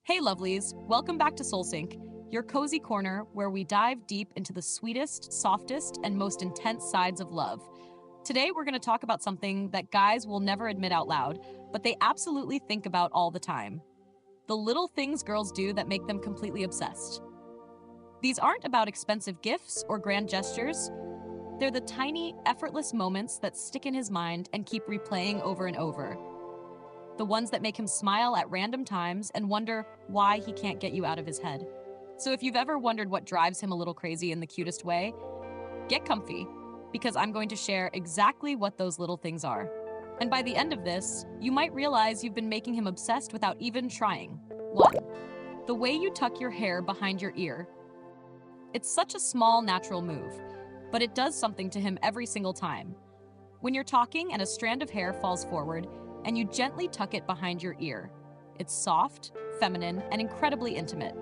Hey lovelies, welcome back to SoulSync, your cozy corner where we dive deep into the sweetest, softest, and most intense sides of love. Today we're going to talk about something that guys will never admit out loud, but they absolutely think about all the time. The little things girls do that make them completely obsessed. These aren't about expensive gifts or grand gestures. They're the tiny, effortless moments that stick in his mind and keep replaying over and over. The ones that make him smile at random times and wonder why he can't get you out of his head. So if you've ever wondered what drives him a little crazy in the cutest way, get comfy, because I'm going to share exactly what those little things are. And by the end of this, you might realize you've been making him obsessed without even trying. 1. The way you tuck your hair behind your ear. It's such a small, natural move, but it does something to him every single time. When you're talking and a strand of hair falls forward, and you gently tuck it behind your ear. It's soft, feminine, and incredibly intimate.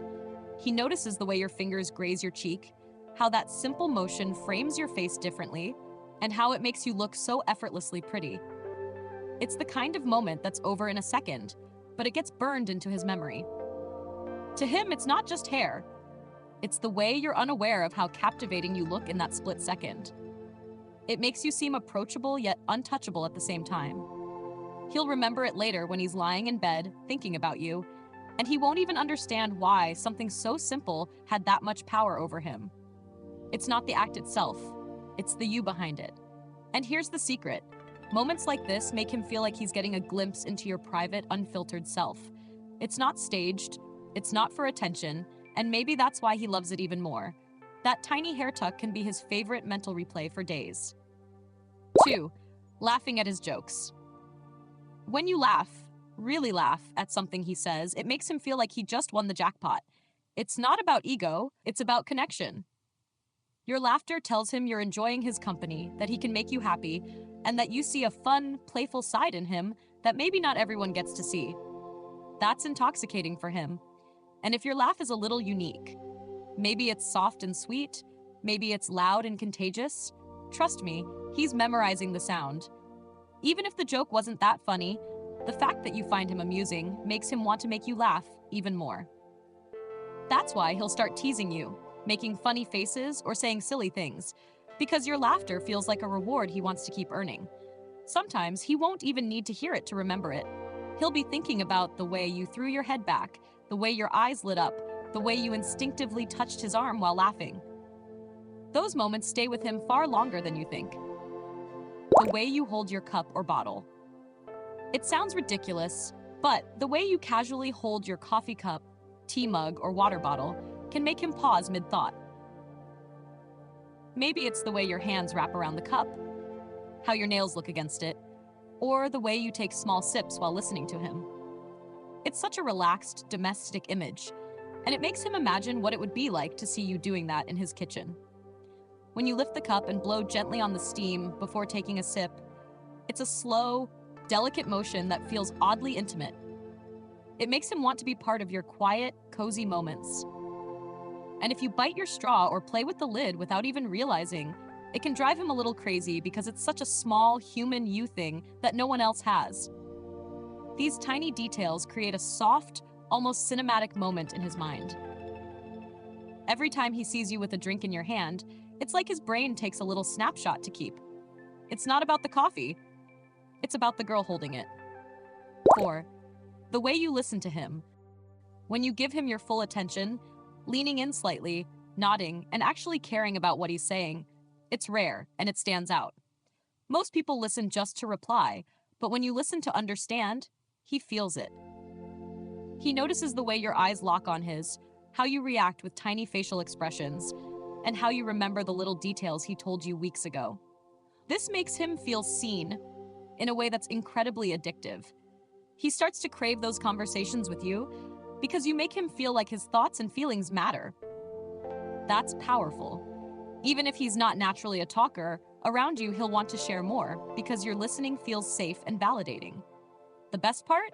He notices the way your fingers graze your cheek, how that simple motion frames your face differently, and how it makes you look so effortlessly pretty. It's the kind of moment that's over in a second, but it gets burned into his memory. To him, it's not just hair. It's the way you're unaware of how captivating you look in that split second. It makes you seem approachable yet untouchable at the same time. He'll remember it later when he's lying in bed, thinking about you, and he won't even understand why something so simple had that much power over him. It's not the act itself, it's the you behind it. And here's the secret. Moments like this make him feel like he's getting a glimpse into your private, unfiltered self. It's not staged, it's not for attention, and maybe that's why he loves it even more. That tiny hair tuck can be his favorite mental replay for days. 2. Laughing at his jokes. When you laugh, really laugh, at something he says, it makes him feel like he just won the jackpot. It's not about ego, it's about connection. Your laughter tells him you're enjoying his company, that he can make you happy, and that you see a fun, playful side in him that maybe not everyone gets to see. That's intoxicating for him. And if your laugh is a little unique, maybe it's soft and sweet, maybe it's loud and contagious, trust me, he's memorizing the sound. Even if the joke wasn't that funny, the fact that you find him amusing makes him want to make you laugh even more. That's why he'll start teasing you, making funny faces or saying silly things, because your laughter feels like a reward he wants to keep earning. Sometimes he won't even need to hear it to remember it. He'll be thinking about the way you threw your head back, the way your eyes lit up, the way you instinctively touched his arm while laughing. Those moments stay with him far longer than you think. The way you hold your cup or bottle. It sounds ridiculous, but the way you casually hold your coffee cup, tea mug, or water bottle can make him pause mid-thought. Maybe it's the way your hands wrap around the cup, how your nails look against it, or the way you take small sips while listening to him. It's such a relaxed, domestic image, and it makes him imagine what it would be like to see you doing that in his kitchen. When you lift the cup and blow gently on the steam before taking a sip, it's a slow, delicate motion that feels oddly intimate. It makes him want to be part of your quiet, cozy moments. And if you bite your straw or play with the lid without even realizing, it can drive him a little crazy because it's such a small, human you thing that no one else has. These tiny details create a soft, almost cinematic moment in his mind. Every time he sees you with a drink in your hand, it's like his brain takes a little snapshot to keep. It's not about the coffee. It's about the girl holding it. 4. The way you listen to him. When you give him your full attention, leaning in slightly, nodding, and actually caring about what he's saying, it's rare and it stands out. Most people listen just to reply, but when you listen to understand, he feels it. He notices the way your eyes lock on his, how you react with tiny facial expressions, and how you remember the little details he told you weeks ago. This makes him feel seen in a way that's incredibly addictive. He starts to crave those conversations with you because you make him feel like his thoughts and feelings matter. That's powerful. Even if he's not naturally a talker, around you he'll want to share more because your listening feels safe and validating. The best part?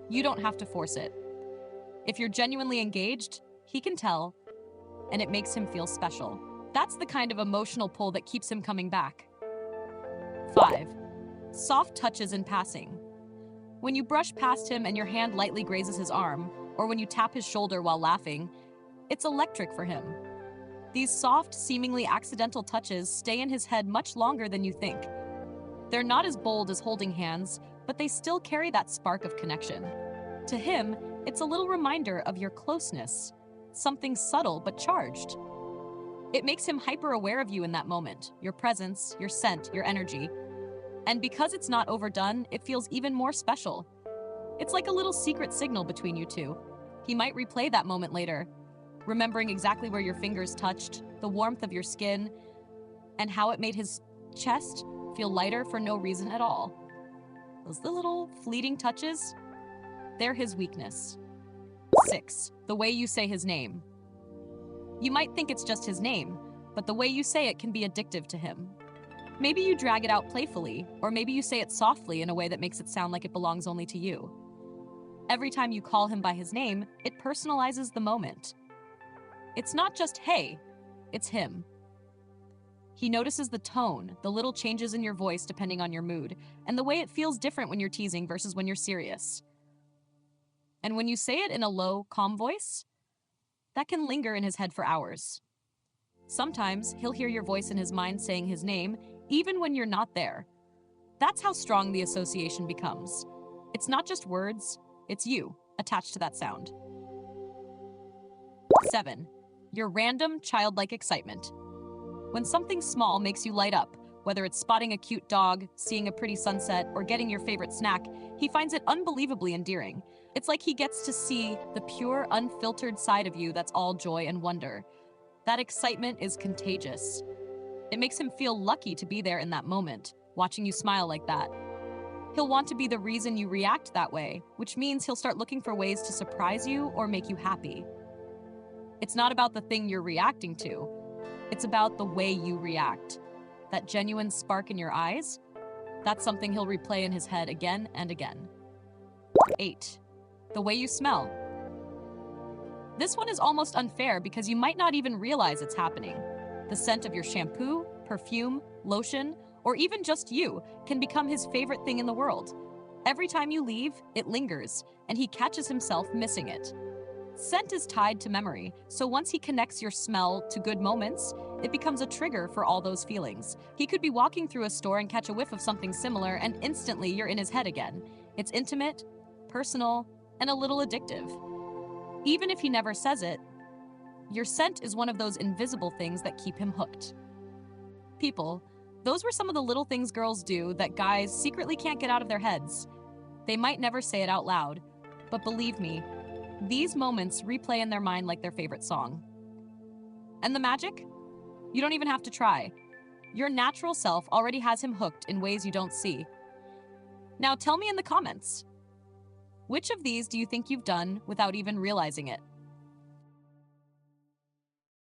You don't have to force it. If you're genuinely engaged, he can tell, and it makes him feel special. That's the kind of emotional pull that keeps him coming back. 5. Soft touches in passing. When you brush past him and your hand lightly grazes his arm, or when you tap his shoulder while laughing, it's electric for him. These soft, seemingly accidental touches stay in his head much longer than you think. They're not as bold as holding hands, but they still carry that spark of connection. To him, it's a little reminder of your closeness, something subtle but charged. It makes him hyper-aware of you in that moment, your presence, your scent, your energy. And because it's not overdone, it feels even more special. It's like a little secret signal between you two. He might replay that moment later, remembering exactly where your fingers touched, the warmth of your skin, and how it made his chest feel lighter for no reason at all. Those little fleeting touches, they're his weakness. 6. The way you say his name. You might think it's just his name, but the way you say it can be addictive to him. Maybe you drag it out playfully, or maybe you say it softly in a way that makes it sound like it belongs only to you. Every time you call him by his name, it personalizes the moment. It's not just hey, it's him. He notices the tone, the little changes in your voice depending on your mood, and the way it feels different when you're teasing versus when you're serious. And when you say it in a low, calm voice, that can linger in his head for hours. Sometimes he'll hear your voice in his mind saying his name, even when you're not there. That's how strong the association becomes. It's not just words, it's you attached to that sound. 7. Your random childlike excitement. When something small makes you light up, whether it's spotting a cute dog, seeing a pretty sunset, or getting your favorite snack, he finds it unbelievably endearing. It's like he gets to see the pure, unfiltered side of you that's all joy and wonder. That excitement is contagious. It makes him feel lucky to be there in that moment, watching you smile like that. He'll want to be the reason you react that way, which means he'll start looking for ways to surprise you or make you happy. It's not about the thing you're reacting to. It's about the way you react. That genuine spark in your eyes, that's something he'll replay in his head again and again. 8. The way you smell. This one is almost unfair because you might not even realize it's happening. The scent of your shampoo, perfume, lotion, or even just you can become his favorite thing in the world. Every time you leave, it lingers, and he catches himself missing it. Scent is tied to memory, so once he connects your smell to good moments, it becomes a trigger for all those feelings. He could be walking through a store and catch a whiff of something similar, and instantly you're in his head again. It's intimate, personal, and a little addictive. Even if he never says it, your scent is one of those invisible things that keep him hooked. People, those were some of the little things girls do that guys secretly can't get out of their heads. They might never say it out loud, but believe me, these moments replay in their mind like their favorite song. And the magic? You don't even have to try. Your natural self already has him hooked in ways you don't see. Now tell me in the comments, which of these do you think you've done without even realizing it?